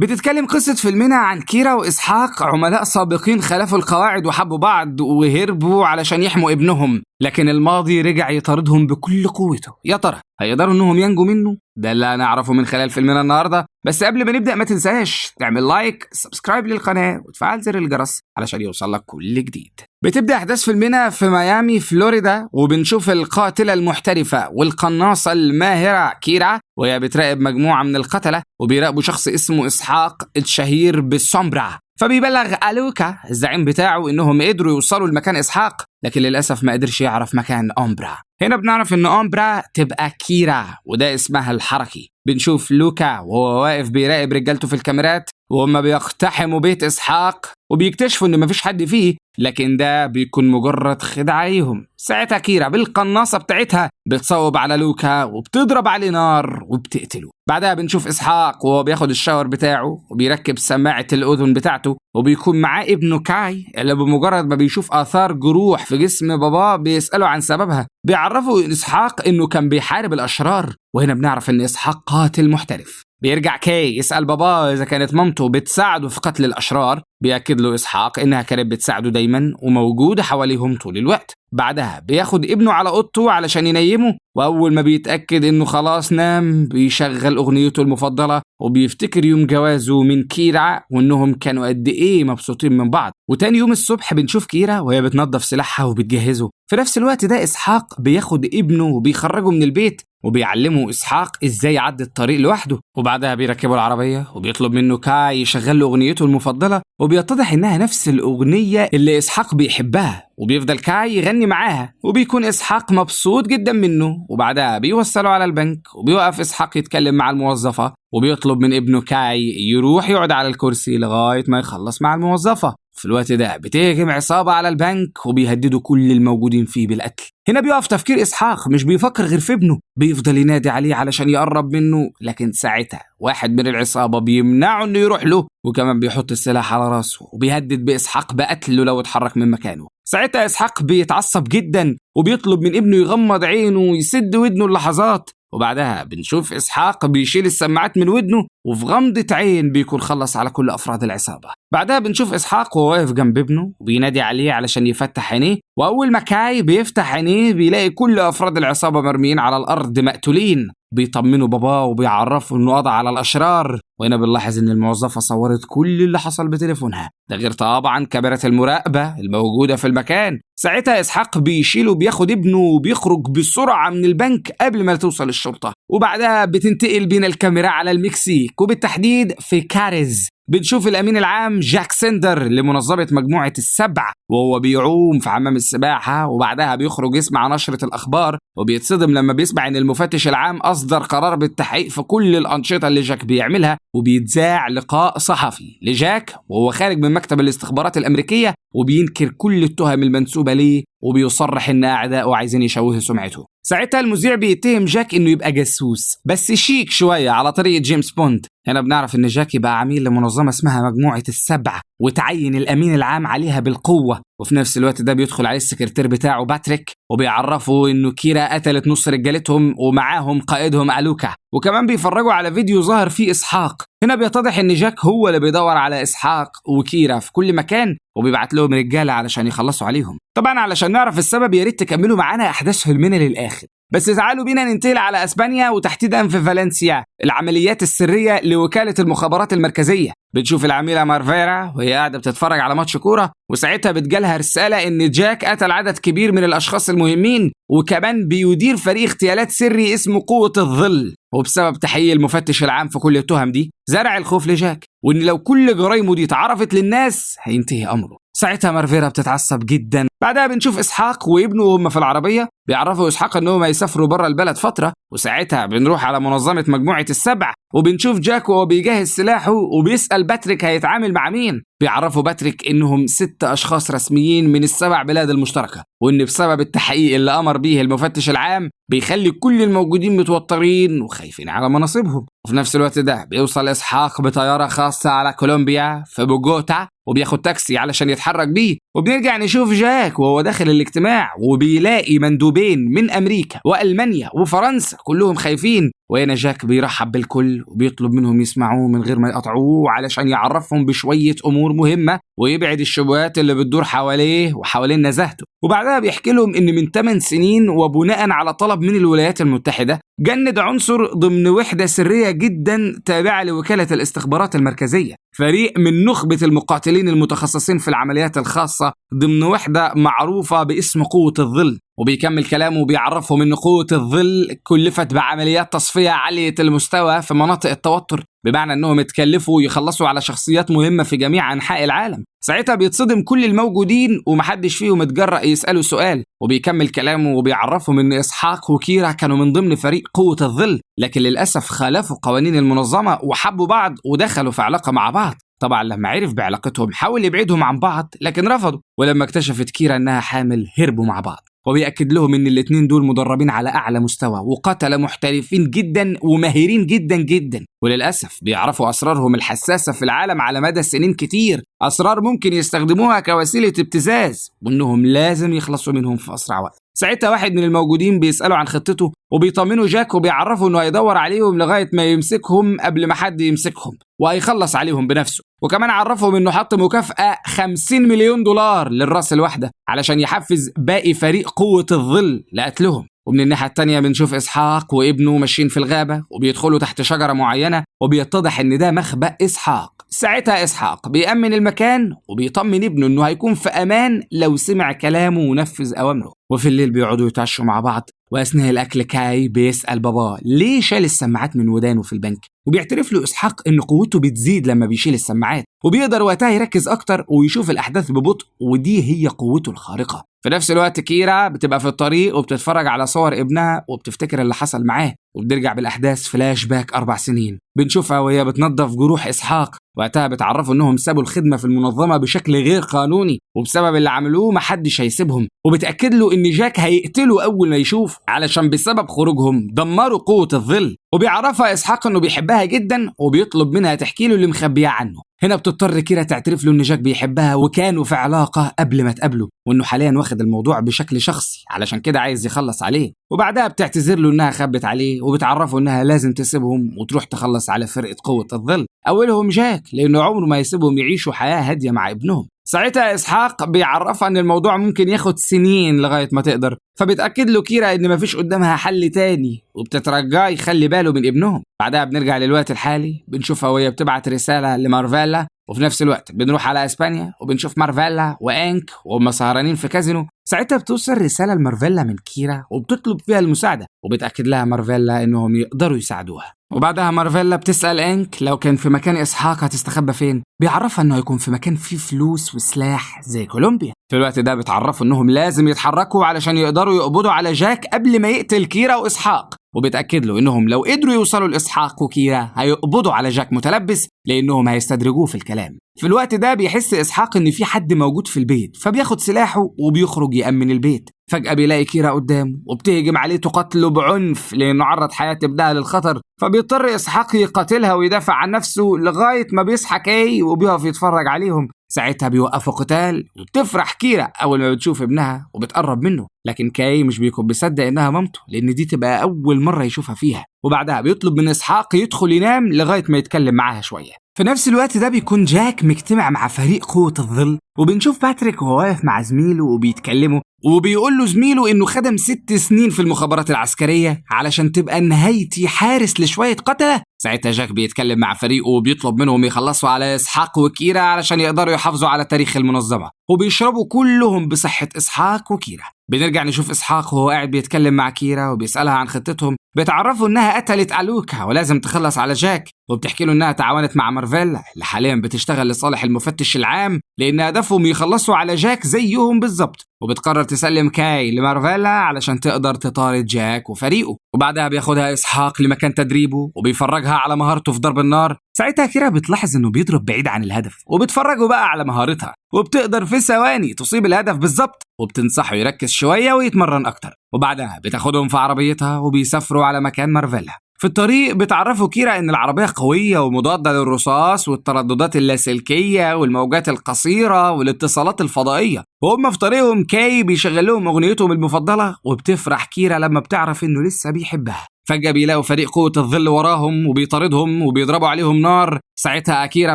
بتتكلم قصة فيلمنا عن كيرا وإسحاق، عملاء سابقين خالفوا القواعد وحبوا بعض وهربوا علشان يحموا ابنهم، لكن الماضي رجع يطاردهم بكل قوته. يا ترى هيقدروا انهم ينجوا منه؟ ده اللي هنعرفه من خلال فيلمنا النهارده. بس قبل ما نبدأ ما تنساش تعمل لايك، سبسكرايب للقناة وتفعل زر الجرس علشان يوصلك كل جديد. بتبدأ أحداث فيلمنا في ميامي فلوريدا، وبنشوف القاتلة المحترفة والقناصة الماهرة كيرا وهي بتراقب مجموعة من القتلة، وبيراقبوا شخص اسمه إسحاق الشهير بالسومبرا. فبيبلغ ألوكا الزعيم بتاعه إنهم قدروا يوصلوا لمكان إسحاق، لكن للأسف ما قدرش يعرف مكان أمبرا. هنا بنعرف إن أمبرا تبقى كيرا وده اسمها الحركي. بنشوف لوكا وهو واقف بيراقب رجالته في الكاميرات وهم بيقتحموا بيت إسحاق، وبيكتشفوا إن مفيش حد فيه، لكن ده بيكون مجرد خدعة ليهم. ساعتها كيرا بالقناصة بتاعتها بتصوب على لوكا وبتضرب عليه نار وبتقتله. بعدها بنشوف إسحاق وهو بياخد الشاور بتاعه وبيركب سماعة الأذن بتاعته، وبيكون معاه ابنه كاي اللي بمجرد ما بيشوف آثار جروح في جسم باباه بيسأله عن سببها. بيعرفوا إسحاق إنه كان بيحارب الأشرار، وهنا بنعرف إن إسحاق قاتل محترف. بيرجع كاي يسأل باباه إذا كانت مامته بتساعده في قتل الأشرار، بيأكد له إسحاق إنها كانت بتساعده دايما وموجودة حواليهم طول الوقت. بعدها بياخد ابنه على أوضته علشان ينيمه، وأول ما بيتأكد إنه خلاص نام بيشغل أغنيته المفضلة وبيفتكر يوم جوازه من كيرا وإنهم كانوا قد إيه مبسوطين من بعض. وتاني يوم الصبح بنشوف كيرا وهي بتنظف سلاحها وبتجهزه. في نفس الوقت ده إسحاق بياخد ابنه وبيخرجه من البيت وبيعلمه إسحاق إزاي يعدي الطريق لوحده، وبعدها بيركبوا العربية وبيطلب منه كاي يشغل له أغنيته المفضلة، وبيتضح إنها نفس الأغنية اللي إسحاق بيحبها، وبيفضل كاي يغني معاها وبيكون إسحاق مبسوط جدا منه. وبعدها بيوصلوا على البنك وبيوقف إسحاق يتكلم مع الموظفة وبيطلب من ابنه كاي يروح يقعد على الكرسي لغاية ما يخلص مع الموظفة. في الوقت ده بتهجم عصابة على البنك وبيهددوا كل الموجودين فيه بالقتل. هنا بيقف تفكير إسحاق، مش بيفكر غير في ابنه، بيفضل ينادي عليه علشان يقرب منه، لكن ساعتها واحد من العصابة بيمنعه انه يروح له، وكمان بيحط السلاح على راسه وبيهدد بإسحاق بقتله لو اتحرك من مكانه. ساعتها إسحاق بيتعصب جدا وبيطلب من ابنه يغمض عينه ويسد ودنه اللحظات، وبعدها بنشوف إسحاق بيشيل السماعات من ودنه وفي غمضة عين بيكون خلص على كل أفراد العصابة. بعدها بنشوف إسحاق وهو واقف جنب ابنه وبينادي عليه علشان يفتح عينيه، وأول ما كاي بيفتح عينيه بيلاقي كل أفراد العصابة مرميين على الأرض مقتولين. بيطمنوا باباه وبيعرفوا إنه قضى على الأشرار، وهنا بنلاحظ إن الموظفة صورت كل اللي حصل بتليفونها، ده غير طبعا كاميرات المراقبة الموجودة في المكان. ساعتها إسحاق بيشيله وبياخد ابنه وبيخرج بسرعة من البنك قبل ما توصل الشرطة. وبعدها بتنتقل بينا الكاميرا على المكسيك وبالتحديد في كاريز. بنشوف الأمين العام جاك سندر لمنظمة مجموعة السبع وهو بيعوم في حمام السباحة، وبعدها بيخرج يسمع نشرة الأخبار وبيتصدم لما بيسمع إن المفتش العام أصدر قرار بالتحقيق في كل الأنشطة اللي جاك بيعملها. وبيتذاع لقاء صحفي لجاك وهو خارج من مكتب الاستخبارات الأمريكية وبينكر كل التهم المنسوبة ليه وبيصرح إن أعدائه عايزين يشوهوا سمعته. ساعتها المذيع بيتهم جاك إنه يبقى جاسوس بس شيك شوية على طريقة جيمس بوند. هنا بنعرف إن جاك يبقى عميل لمنظمة اسمها مجموعة السبع وتعين الأمين العام عليها بالقوة، وفي نفس الوقت ده بيدخل عليه السكرتير بتاعه باتريك وبيعرفوا إنه كيرا قتلت نص رجالتهم ومعاهم قائدهم ألوكا، وكمان بيفرجوا على فيديو ظاهر فيه إسحاق. هنا بيتضح إن جاك هو اللي بيدور على إسحاق وكيرا في كل مكان وبيبعت لهم رجالة علشان يخلصوا عليهم. طبعا علشان نعرف السبب يا ريت تكملوا معانا أحداث فيلمنا للآخر، بس تعالوا بينا ننتقل على أسبانيا وتحديدا في فالنسيا العمليات السرية لوكالة المخابرات المركزية. بنشوف العميلة مارفيرا وهي قاعدة بتتفرج على ماتش كورة، وساعتها بتجالها رسالة إن جاك قتل عدد كبير من الأشخاص المهمين وكمان بيدير فريق اغتيالات سري اسمه قوة الظل، وبسبب تحقيق المفتش العام في كل التهم دي زرع الخوف لجاك وإن لو كل جرايمه دي اتعرفت للناس هينتهي أمره. ساعتها مارفيرا بتتعصب جدا. بعدها بنشوف إسحاق وابنه وهم في العربية بيعرفوا إسحاق إنهم هيسافروا بره البلد فترة، وساعتها بنروح على منظمة مجموعة السبع وبنشوف جاك وهو بيجهز سلاحه وبيسأل باتريك هيتعامل مع مين. بيعرفوا باتريك إنهم 6 أشخاص رسميين من ال7 بلاد المشتركة، وإن بسبب التحقيق اللي أمر بيه المفتش العام بيخلي كل الموجودين متوترين وخايفين على مناصبهم. وفي نفس الوقت ده بيوصل إسحاق بطيارة خاصة على كولومبيا في بوغوتا وبياخد تاكسي علشان يتحرك بيه، وبنرجع نشوف جاك وهو داخل الاجتماع وبيلاقي مندوبين من أمريكا وألمانيا وفرنسا كلهم خايفين، وهنا جاك بيرحب بالكل وبيطلب منهم يسمعوه من غير ما يقطعوه علشان يعرفهم بشوية أمور مهمة ويبعد الشبهات اللي بتدور حواليه وحوالين نزاهته. وبعدها بيحكي لهم إن من 8 سنين وبناء على طلب من الولايات المتحدة جند عنصر ضمن وحدة سرية جدا تابعة لوكالة الاستخبارات المركزية، فريق من نخبة المقاتلين المتخصصين في العمليات الخاصة ضمن وحدة معروفة باسم قوة الظل. وبيكمل كلامه وبيعرفهم ان قوة الظل كلفت بعمليات تصفية عالية المستوى في مناطق التوتر، بمعنى انهم اتكلفوا يخلصوا على شخصيات مهمة في جميع انحاء العالم. ساعتها بيتصدم كل الموجودين ومحدش فيهم اتجرأ يسأله سؤال. وبيكمل كلامه وبيعرفهم ان اسحاق وكيرا كانوا من ضمن فريق قوة الظل، لكن للأسف خالفوا قوانين المنظمة وحبوا بعض ودخلوا في علاقة مع بعض. طبعا لما عرف بعلاقتهم حاول يبعدهم عن بعض لكن رفضوا، ولما اكتشفت كيرا انها حامل هربوا مع بعض. وبيأكد لهم ان الاتنين دول مدربين على اعلى مستوى وقتلة محترفين جدا وماهرين جدا جدا، وللأسف بيعرفوا اسرارهم الحساسة في العالم على مدى سنين كتير، اسرار ممكن يستخدموها كوسيلة ابتزاز وانهم لازم يخلصوا منهم في اسرع وقت. ساعتها واحد من الموجودين بيسأله عن خطته وبيطمنوا جاك وبيعرفوا انه هيدور عليهم لغاية ما يمسكهم قبل ما حد يمسكهم وهيخلص عليهم بنفسه. وكمان عرفهم انه حط مكافأة 50 مليون دولار للراس الواحدة علشان يحفز باقي فريق قوة الظل لقتلهم. ومن الناحية التانية بنشوف إسحاق وابنه ماشيين في الغابة وبيدخلوا تحت شجرة معينة وبيتضح إن ده مخبأ إسحاق. ساعتها إسحاق بيأمن المكان وبيطمن ابنه إنه هيكون في أمان لو سمع كلامه ونفذ أوامره. وفي الليل بيقعدوا يتعشوا مع بعض، وأثناء الأكل كاي بيسأل باباه ليه شال السماعات من ودانه في البنك، وبيعترف له إسحاق إن قوته بتزيد لما بيشيل السماعات وبيقدر وقتها يركز أكتر ويشوف الأحداث ببطء، ودي هي قوته الخارقة. في نفس الوقت كيرا بتبقى في الطريق وبتتفرج على صور ابنها وبتفتكر اللي حصل معاه، وبنرجع بالأحداث فلاش باك 4 سنين. بنشوفها وهي بتنظف جروح إسحاق، وقتها بتعرفوا انهم سابوا الخدمة في المنظمة بشكل غير قانوني وبسبب اللي عملوه محدش هيسيبهم، وبتأكد له ان جاك هيقتله اول ما يشوف علشان بسبب خروجهم دمروا قوة الظل. وبيعرفها إسحاق انه بيحبها جدا وبيطلب منها تحكي له اللي مخبيه عنه. هنا بتضطر كيرا تعترف له ان جاك بيحبها وكانوا في علاقة قبل ما تقابله، وانه حاليا واخد الموضوع بشكل شخصي علشان كده عايز يخلص عليه. وبعدها بتعتذر له انها خبت عليه وبتعرفه انها لازم تسيبهم وتروح تخلص على فرقة قوة الظل، اولهم جاك لانه عمره ما يسيبهم يعيشوا حياة هادية مع ابنهم. ساعتها إسحاق بيعرفها ان الموضوع ممكن ياخد سنين لغاية ما تقدر، فبتأكد له كيرا ان مفيش قدامها حل تاني وبتترجاه يخلي باله من ابنهم. بعدها بنرجع للوقت الحالي، بنشوفها وهي بتبعت رسالة لمارفيلا، وفي نفس الوقت بنروح على اسبانيا وبنشوف مارفيلا وانك وهم سهرانين في كازينو. ساعتها بتوصل رسالة لمارفيلا من كيرا وبتطلب فيها المساعدة، وبتأكد لها مارفيلا انهم يقدروا يساعدوها. وبعدها مارفيلا بتسأل انك لو كان في مكان إسحاق هتستخبى فين، بيعرفها انه هيكون في مكان فيه فلوس وسلاح زي كولومبيا. في الوقت ده بتعرفوا انهم لازم يتحركوا علشان يقدروا يقبضوا على جاك قبل ما يقتل كيرا وإسحاق، وبتأكد له انهم لو قدروا يوصلوا لإسحاق وكيرا هيقبضوا على جاك متلبس لانهم هيستدرجوه في الكلام. في الوقت ده بيحس إسحاق ان في حد موجود في البيت، فبياخد سلاحه وبيخرج يأمن البيت. فجأة بيلاقي كيرا قدامه وبتهجم عليه تقتله بعنف لأنه عرض حياة ابنها للخطر، فبيضطر إسحاق يقاتلها ويدافع عن نفسه لغاية ما بيصحى كاي وبيقف يتفرج عليهم. ساعتها بيوقفوا قتال وبتفرح كيرا أول ما بتشوف ابنها وبتقرب منه، لكن كاي مش بيكون بيصدق إنها مامته لأن دي تبقى أول مرة يشوفها فيها. وبعدها بيطلب من إسحاق يدخل ينام لغاية ما يتكلم معاها شوية. في نفس الوقت ده بيكون جاك مجتمع مع فريق قوة الظل، وبنشوف باتريك وهو واقف مع زميله وبيتكلموا، وبيقول له زميله انه خدم 6 سنين في المخابرات العسكرية علشان تبقى نهايتي حارس لشوية قتلة. ساعتها جاك بيتكلم مع فريقه وبيطلب منهم يخلصوا على إسحاق وكيرا علشان يقدروا يحافظوا على تاريخ المنظمة، وبيشربوا كلهم بصحة إسحاق وكيرا. بنرجع نشوف إسحاق وهو قاعد بيتكلم مع كيرا وبيسألها عن خطتهم، بتعرفوا انها قتلت ألوكا ولازم تخلص على جاك، وبتحكي له انها تعاونت مع مارفيلا اللي حاليا بتشتغل لصالح المفتش العام لان هدفهم يخلصوا على جاك زيهم بالظبط. وبتقرر تسلم كاي لمارفيلا علشان تقدر تطارد جاك وفريقه. وبعدها بياخدها إسحاق لمكان تدريبه وبيفرجها على مهارته في ضرب النار. ساعتها كيرا بتلاحظ انه بيضرب بعيد عن الهدف وبتفرجه بقى على مهارتها، وبتقدر في ثواني تصيب الهدف بالظبط، وبتنصحه يركز شوية ويتمرن اكتر. وبعدها بتاخدهم في عربيتها وبيسافروا على مكان مارفيلا. في الطريق بتعرفوا كيرا إن العربية قوية ومضادة للرصاص والترددات اللاسلكية والموجات القصيرة والاتصالات الفضائية، وهم في طريقهم كاي بيشغل لهم أغنيتهم المفضلة، وبتفرح كيرا لما بتعرف إنه لسه بيحبها. فجأة بيلاقوا فريق قوة الظل وراهم وبيطاردهم وبيضربوا عليهم نار. ساعتها أكيرا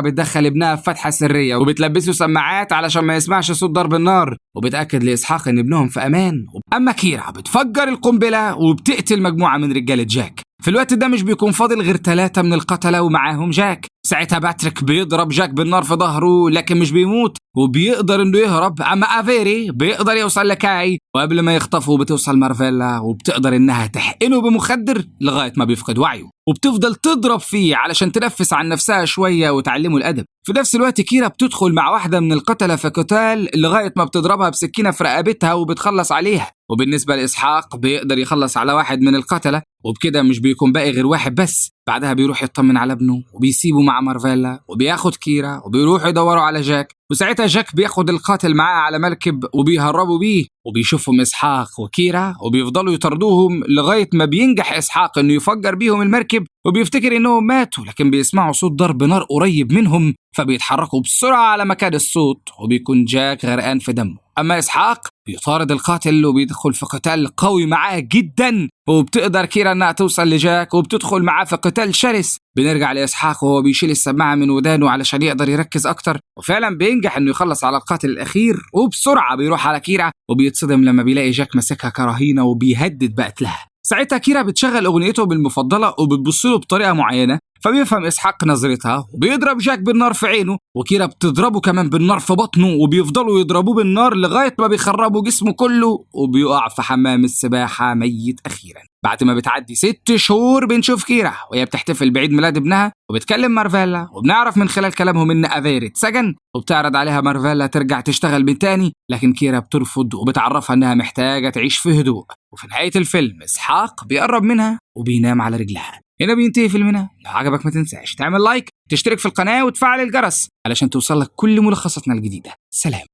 بتدخل ابنها في فتحة سرية وبتلبسه سماعات علشان ما يسمعش صوت ضرب النار، وبتأكد لإسحاق إن ابنهم في أمان. أما كيرا بتفجر القنبلة وبتقتل مجموعة من رجالة جاك. في الوقت ده مش بيكون فاضل غير 3 من القتلة ومعاهم جاك. ساعتها باتريك بيضرب جاك بالنار في ظهره لكن مش بيموت وبيقدر انه يهرب. اما افيري بيقدر يوصل لكاي، وقبل ما يخطفه بتوصل مارفيلا وبتقدر انها تحقنه بمخدر لغاية ما بيفقد وعيه، وبتفضل تضرب فيه علشان تنفس عن نفسها شوية وتعلمه الأدب. في نفس الوقت كيرا بتدخل مع واحدة من القتلة في قتال لغاية ما بتضربها بسكينة في رقبتها وبتخلص عليها. وبالنسبة لإسحاق بيقدر يخلص على واحد من القتلة، وبكده مش بيكون باقي غير واحد بس. بعدها بيروح يطمن على ابنه وبيسيبه مع مارفيلا وبياخد كيرا وبيروحوا يدوروا على جاك. وساعتها جاك بياخد القاتل معاه على مركب وبيهربوا بيه، وبيشوفهم إسحاق وكيرا وبيفضلوا يطردوهم لغاية ما بينجح إسحاق إنه يفجر بيهم المركب وبيفتكر إنهم ماتوا، لكن بيسمعوا صوت ضرب نار قريب منهم فبيتحركوا بسرعة على مكان الصوت، وبيكون جاك غرقان في دمه. أما إسحاق بيطارد القاتل وبيدخل في قتال قوي معاه جدا، وبتقدر كيرا إنها توصل لجاك وبتدخل معاه في قتال شرس. بنرجع لإسحاق وهو بيشيل السماعة من ودانه علشان يقدر يركز أكتر، وفعلا بينجح إنه يخلص على القاتل الأخير. وبسرعة بيروح على كيرا وبيتصدم لما بيلاقي جاك ماسكها كرهينة وبيهدد بقتلها. ساعتها كيرا بتشغل أغنيته المفضلة وبتبصله بطريقة معينة، فبيفهم إسحاق نظرتها وبيضرب جاك بالنار في عينه، وكيرا بتضربه كمان بالنار في بطنه، وبيفضلوا يضربوه بالنار لغاية ما بيخربوا جسمه كله، وبيقع في حمام السباحة ميت أخيرا. بعد ما بتعدي 6 شهور بنشوف كيرا وهي بتحتفل بعيد ميلاد ابنها، وبتكلم مارفيلا، وبنعرف من خلال كلامهم إن افيري اتسجن، وبتعرض عليها مارفيلا ترجع تشتغل من تاني، لكن كيرا بترفض وبتعرفها إنها محتاجة تعيش في هدوء. وفي نهاية الفيلم إسحاق بيقرب منها وبينام على رجلها. هنا بينتهي فيلمنا. لو عجبك ما تنساش تعمل لايك، تشترك في القناة وتفعل الجرس علشان توصلك كل ملخصاتنا الجديدة. سلام.